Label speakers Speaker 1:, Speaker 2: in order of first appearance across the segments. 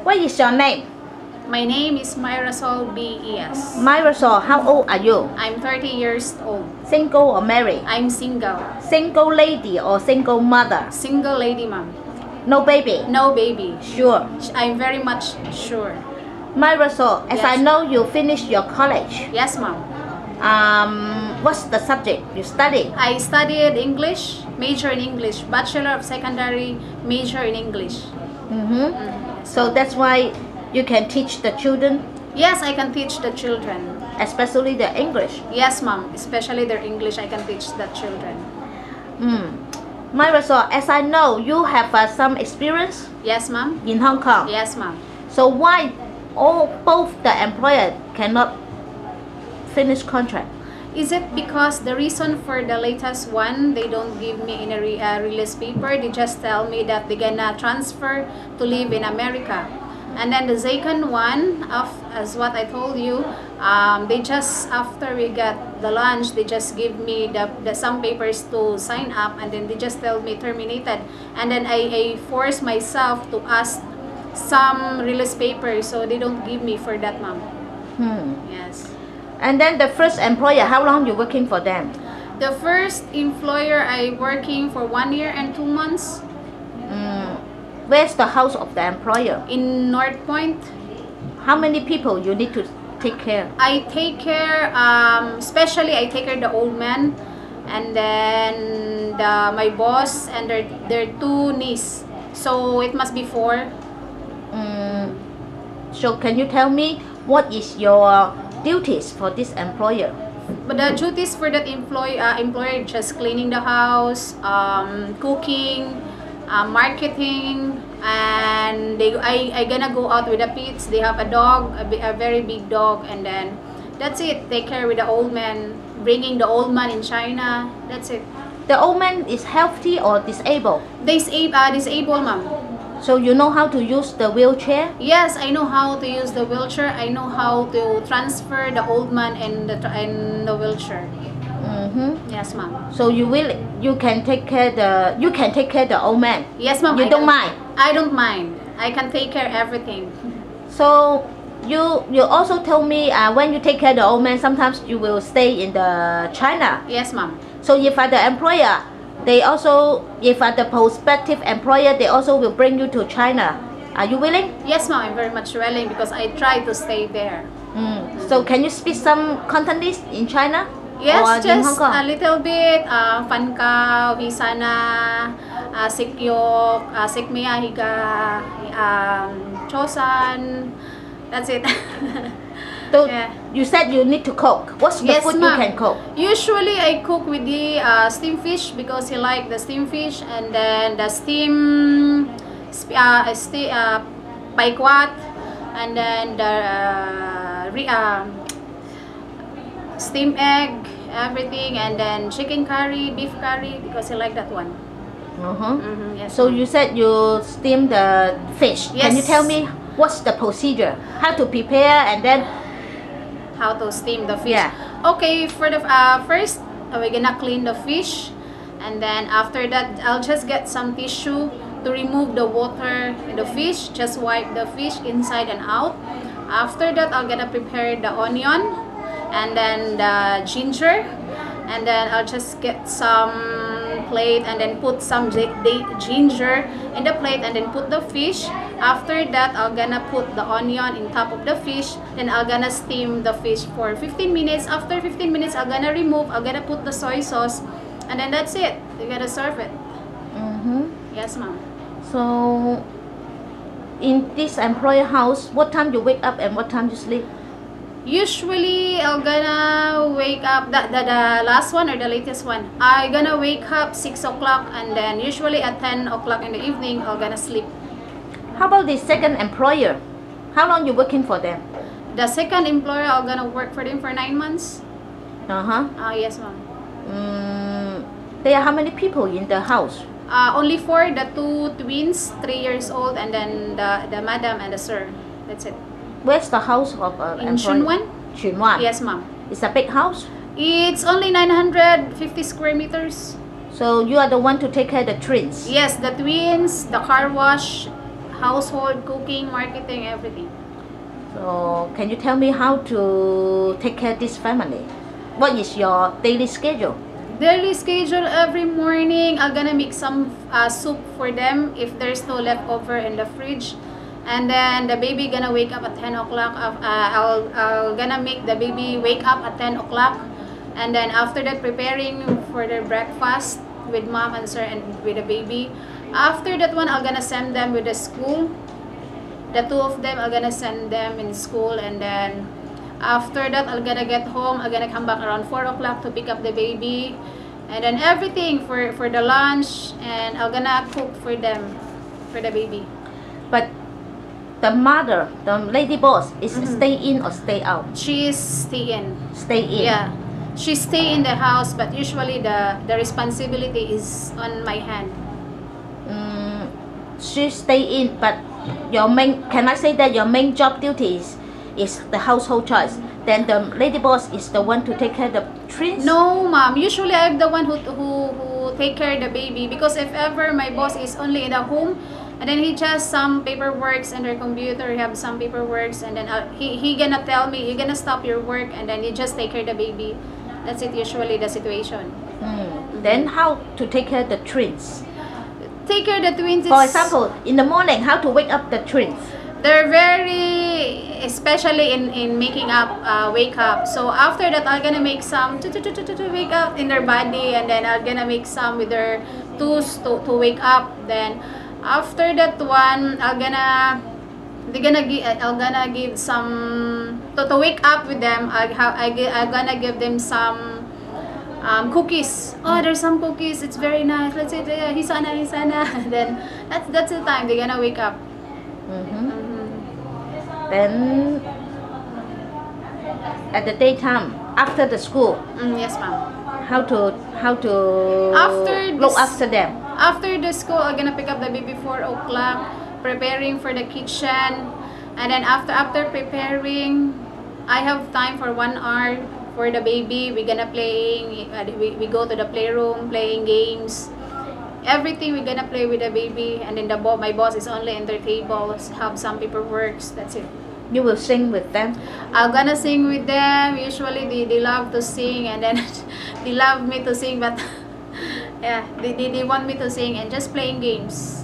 Speaker 1: What is your name?
Speaker 2: My name is Myrasol B.E.S.
Speaker 1: Myrasol, how old are you?
Speaker 2: I'm 30 years old.
Speaker 1: Single or married?
Speaker 2: I'm single.
Speaker 1: Single lady or single mother?
Speaker 2: Single lady, ma'am.
Speaker 1: No baby?
Speaker 2: No baby.
Speaker 1: Sure.
Speaker 2: I'm very much sure.
Speaker 1: Myrasol, as
Speaker 2: Yes.
Speaker 1: I know you finished your college.
Speaker 2: Yes, ma'am.
Speaker 1: What's the subject you study?
Speaker 2: I studied English, major in English, Bachelor of Secondary, major in English.
Speaker 1: So that's why you can teach the children,
Speaker 2: Yes, I can teach the children.
Speaker 1: especially the English.
Speaker 2: Yes, ma'am. Especially their English, I can teach the children.
Speaker 1: Myrasol, as I know you have some experience
Speaker 2: Yes, ma'am.
Speaker 1: in Hong Kong.
Speaker 2: Yes, ma'am.
Speaker 1: So why both the employer cannot finish contract?
Speaker 2: Is it because the reason for the latest one, they don't give me in a release paper? They just tell me that they're gonna transfer to live in America. And then the second one, as what I told you, they just, after we got the lunch, they just give me the some papers to sign up, and then they just tell me terminated. And then I force myself to ask some release papers, so they don't give me for that, ma'am. Yes.
Speaker 1: And then the first employer, how long you working for them?
Speaker 2: The first employer, I working for 1 year and 2 months
Speaker 1: Where's the house of the employer?
Speaker 2: in North Point.
Speaker 1: How many people you need to take care?
Speaker 2: I take care, especially I take care of the old man, and then my boss and their 2 nieces. So it must be 4.
Speaker 1: So can you tell me what is your duties for this employer?
Speaker 2: But the duties for that employer just cleaning the house, cooking, marketing, and I gonna go out with the pets. They have a dog, a very big dog, and then that's it. Take care with the old man, bringing the old man in China. That's it.
Speaker 1: The old man is healthy or disabled?
Speaker 2: Disabled, ma'am.
Speaker 1: So you know how to use the wheelchair?
Speaker 2: Yes, I know how to use the wheelchair. I know how to transfer the old man in the wheelchair. Yes, ma'am.
Speaker 1: So you can take care the old man.
Speaker 2: Yes, ma'am.
Speaker 1: You don't mind.
Speaker 2: I don't mind. I can take care everything.
Speaker 1: So you also told me when you take care of the old man, sometimes you will stay in the China.
Speaker 2: Yes, ma'am.
Speaker 1: So if the employer, if the prospective employer, they also will bring you to China. Are you willing?
Speaker 2: Yes, ma'am. I'm very much willing because I try to stay there.
Speaker 1: So can you speak some Cantonese in China?
Speaker 2: Yes,
Speaker 1: or in Hong
Speaker 2: just
Speaker 1: Kong?
Speaker 2: a little bit. Fan Kao, Visana, Sikyok, Sikmea Higa, Chosan. That's it.
Speaker 1: So
Speaker 2: Yeah.
Speaker 1: you said you need to cook. What's the
Speaker 2: Yes,
Speaker 1: food you
Speaker 2: ma'am.
Speaker 1: can cook?
Speaker 2: Usually I cook with the steamed fish because he like the steamed fish, and then the paikwat, and then the steamed egg, everything, and then chicken curry, beef curry because he like that one. Yes.
Speaker 1: So you said you steam the fish. Can you
Speaker 2: Yes.
Speaker 1: tell me what's the procedure? How to prepare and then
Speaker 2: How to steam the fish?
Speaker 1: Yeah.
Speaker 2: Okay, for the first we're gonna clean the fish, and then after that I'll just get some tissue to remove the water in the fish. Just wipe the fish inside and out. After that I'll gonna prepare the onion and then the ginger, and then I'll just get some plate and then put some ginger in the plate and then put the fish. After that I'll gonna put the onion in top of the fish, then I'll gonna steam the fish for 15 minutes. After 15 minutes I'll gonna put the soy sauce, and then that's it. You gotta serve it. Yes, ma'am.
Speaker 1: so in this employer house, what time you wake up and what time you sleep?
Speaker 2: Usually I'll gonna wake up the last one or the latest one. I gonna wake up 6 o'clock, and then usually at 10 o'clock in the evening I'll gonna sleep.
Speaker 1: How about the second employer? How long you working for them?
Speaker 2: The second employer I'm gonna work for them for 9 months. Yes, ma'am.
Speaker 1: There are how many people in the house?
Speaker 2: Only 4, the 2 twins, 3 years old, and then the madam and the sir. That's it.
Speaker 1: Where's the house of
Speaker 2: In
Speaker 1: employer?
Speaker 2: Chunwan?
Speaker 1: Chunwan.
Speaker 2: Yes, ma'am.
Speaker 1: It's a big house.
Speaker 2: It's only 950 square meters.
Speaker 1: So you are the one to take care of the twins.
Speaker 2: Yes, the twins, the car wash, household, cooking, marketing, everything.
Speaker 1: So can you tell me how to take care of this family? What is your daily schedule?
Speaker 2: Daily schedule: every morning I'm gonna make some soup for them if there's no leftover in the fridge, and then the baby gonna wake up at 10 o'clock. I'll gonna make the baby wake up at 10 o'clock, and then after that preparing for their breakfast with mom and sir and with the baby. After that one, I'm gonna send them with the school. The two of them, I'm gonna send them in school, and then after that I'm gonna get home. I'm gonna come back around 4 o'clock to pick up the baby, and then everything for the lunch, and I'm gonna cook for them, for the baby.
Speaker 1: But the mother, the lady boss, is stay in or stay out?
Speaker 2: She's stay in.
Speaker 1: Stay in.
Speaker 2: Yeah, she stay in the house, but usually the responsibility is on my hand.
Speaker 1: She stay in, but your main, can I say that your main job duties is the household chores? Then the lady boss is the one to take care of the twins?
Speaker 2: No, mom. Usually I'm the one who take care of the baby, because if ever my boss is only in the home, and then he just some paperworks and their computer, he have some paperworks, and then he gonna tell me, you're gonna stop your work, and then you just take care of the baby. That's it, usually the situation.
Speaker 1: Then how to take care of the twins?
Speaker 2: Take care of the twins.
Speaker 1: For example, in the morning, how to wake up the twins?
Speaker 2: They're very, especially in making up, wake up. So after that, I'm gonna make some to wake up in their body, and then I'm gonna make some with their toes to wake up. Then after that one, I'm gonna give some to wake up with them. I'm gonna give them some cookies. Oh, there's some cookies. It's very nice. Let's say, hisana. Then that's the time they're gonna wake up.
Speaker 1: Then at the daytime after the school,
Speaker 2: Yes, ma'am.
Speaker 1: how to
Speaker 2: After
Speaker 1: look
Speaker 2: this-
Speaker 1: after them?
Speaker 2: After the school, I'm gonna pick up the baby 4 o'clock, preparing for the kitchen, and then after preparing, I have time for 1 hour for the baby. We're gonna playing. We go to the playroom, playing games. Everything we're gonna play with the baby, and then my boss is only in their tables, have some paperwork. That's it.
Speaker 1: You will sing with them?
Speaker 2: I'm gonna sing with them. Usually they love to sing, and then they love me to sing, but yeah, they want me to sing and just playing games.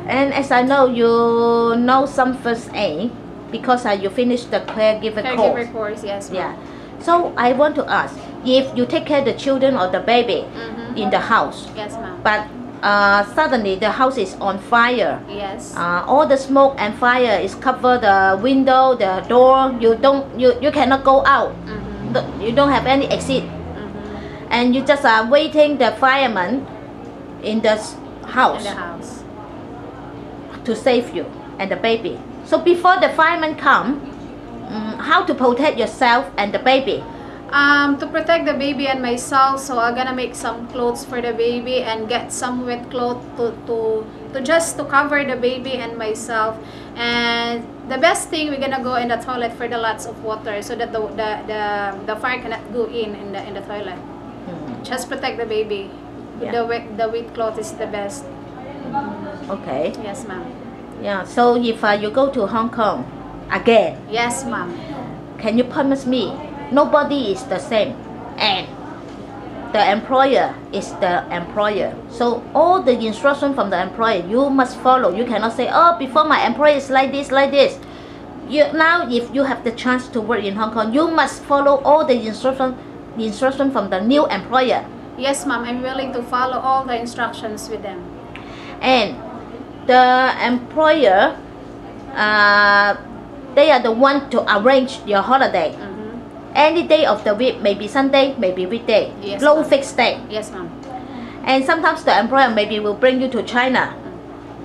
Speaker 1: And as I know, you know some first aid because you finished the caregiver course.
Speaker 2: Caregiver course, yes, ma'am.
Speaker 1: Yeah. So I want to ask, if you take care of the children or the baby in the house,
Speaker 2: Yes, ma'am.
Speaker 1: but suddenly the house is on fire,
Speaker 2: Yes.
Speaker 1: all the smoke and fire is cover the window, the door. You cannot go out. You don't have any exit, and you just are waiting the fireman in the house
Speaker 2: In the house.
Speaker 1: to save you and the baby. So before the fireman come, how to protect yourself and the baby?
Speaker 2: To protect the baby and myself, so I'm gonna make some clothes for the baby and get some wet clothes to just to cover the baby and myself. And the best thing, we're gonna go in the toilet for the lots of water, so that the fire cannot go in the toilet. Just protect the baby.
Speaker 1: Yeah.
Speaker 2: The wet cloth is the best.
Speaker 1: Okay.
Speaker 2: Yes, ma'am.
Speaker 1: Yeah. So if you go to Hong Kong again,
Speaker 2: Yes, ma'am.
Speaker 1: can you promise me nobody is the same, and the employer is the employer? So all the instruction from the employer you must follow. You cannot say, oh, before my employer is like this, like this. Now if you have the chance to work in Hong Kong, you must follow all the instruction from the new employer.
Speaker 2: Yes, ma'am. I'm willing to follow all the instructions with them.
Speaker 1: And the employer, they are the one to arrange your holiday. Any day of the week, maybe Sunday, maybe weekday.
Speaker 2: Yes,
Speaker 1: No
Speaker 2: ma'am.
Speaker 1: fixed day.
Speaker 2: Yes, ma'am.
Speaker 1: And sometimes the employer maybe will bring you to China.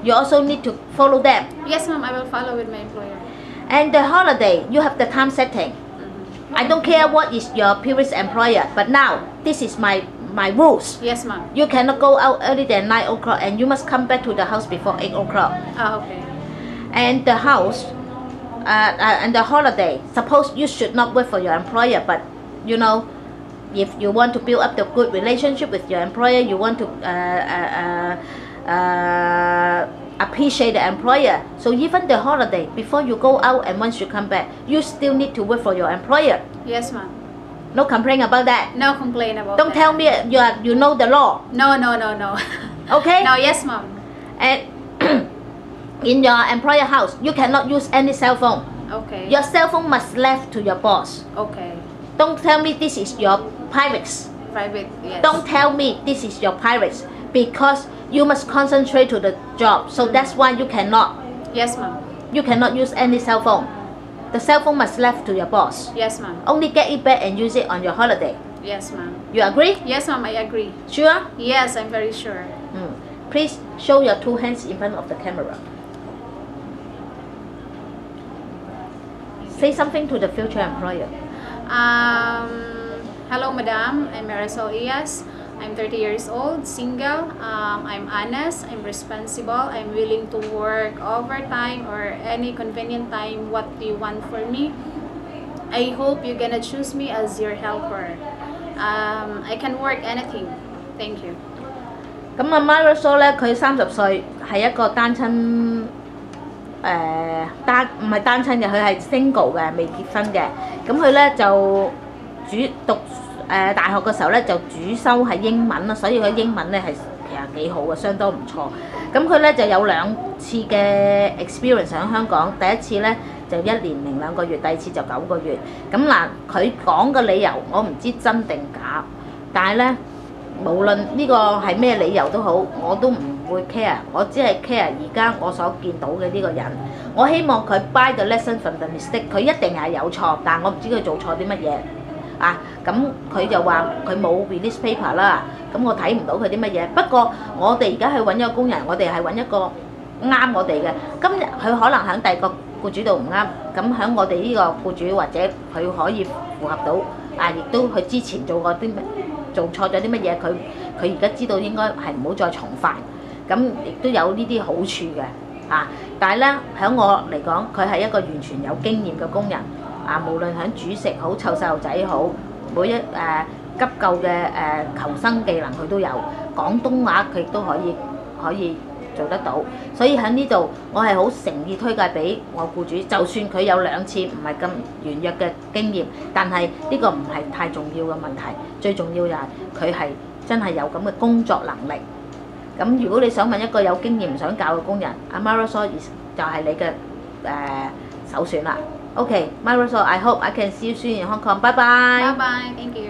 Speaker 1: You also need to follow them.
Speaker 2: Yes, ma'am. I will follow with my employer.
Speaker 1: And the holiday, you have the time setting. I don't care what is your previous employer, but now this is my rules.
Speaker 2: Yes, ma'am.
Speaker 1: You cannot go out earlier than 9 o'clock, and you must come back to the house before 8 o'clock.
Speaker 2: Ah, okay.
Speaker 1: And the house, and the holiday, suppose you should not work for your employer, but you know, if you want to build up the good relationship with your employer, you want to appreciate the employer. So even the holiday, before you go out and once you come back, you still need to work for your employer.
Speaker 2: Yes, ma'am.
Speaker 1: No complaint about that.
Speaker 2: No complaint about
Speaker 1: Don't
Speaker 2: that.
Speaker 1: tell me you know the law.
Speaker 2: No.
Speaker 1: Okay?
Speaker 2: No, yes, ma'am.
Speaker 1: And in your employer house, you cannot use any cell phone.
Speaker 2: Okay.
Speaker 1: Your cell phone must left to your boss.
Speaker 2: Okay.
Speaker 1: Don't tell me this is your private.
Speaker 2: Private, yes.
Speaker 1: Don't tell me this is your private because you must concentrate to the job. So that's why you cannot.
Speaker 2: Yes, ma'am.
Speaker 1: You cannot use any cell phone. The cell phone must left to your boss.
Speaker 2: Yes, ma'am.
Speaker 1: Only get it back and use it on your holiday.
Speaker 2: Yes, ma'am.
Speaker 1: You agree?
Speaker 2: Yes, ma'am, I agree.
Speaker 1: Sure?
Speaker 2: Yes, I'm very sure.
Speaker 1: Please show your 2 hands in front of the camera. Say something to the future employer.
Speaker 2: Hello, madam. I'm Marisol Ias. I'm 30 years old, single. I'm honest. I'm responsible. I'm willing to work overtime or any convenient time. What do you want for me? I hope you're gonna choose me as your helper. I can work anything. Thank you.
Speaker 1: 咁啊 Marisol 咧，佢30歲，係一個單親唔係單親嘅，佢係 single 嘅，未結婚嘅。咁佢咧就讀大學嘅時候咧就主修係英文啦，所以佢英文咧係其實幾好嘅，相當唔錯。咁佢咧就有2次嘅 experience 喺香港，第一次咧就1年零2個月，第二次就9個月。咁嗱，佢講嘅理由我唔知真定假，但係咧無論呢個係咩理由都好，我都唔會 care， 我只係 care 而家我所見到嘅呢個人。我希望佢 buy the lesson from the mistake， 佢一定係有錯，但我唔知佢做錯啲乜嘢。咁佢就話佢冇 release paper 啦，咁我睇唔到佢啲乜嘢。不過我哋而家去揾一個工人，我哋係揾一個啱我哋嘅。今日佢可能喺第二個僱主度唔啱，咁喺我哋呢個僱主或者佢可以符合到，亦都佢之前做過啲做錯咗啲乜嘢，佢而家知道應該係唔好再重犯，咁亦都有呢啲好處嘅。但係咧喺我嚟講，佢係一個完全有經驗嘅工人。無論喺煮食好、湊細路仔好，每一急救嘅求生技能佢都有，廣東話佢亦都可以做得到。所以喺呢度，我係好誠意推介俾我僱主，就算佢有2次唔係咁軟弱嘅經驗，但係呢個唔係太重要嘅問題，最重要就係佢係真係有咁嘅工作能力。咁如果你想問一個有經驗唔想教嘅工人，阿 Marisol 就係你嘅首選啦。Okay, Marisol, I hope I can see you soon in Hong Kong. Bye bye.
Speaker 2: Bye bye. Thank you.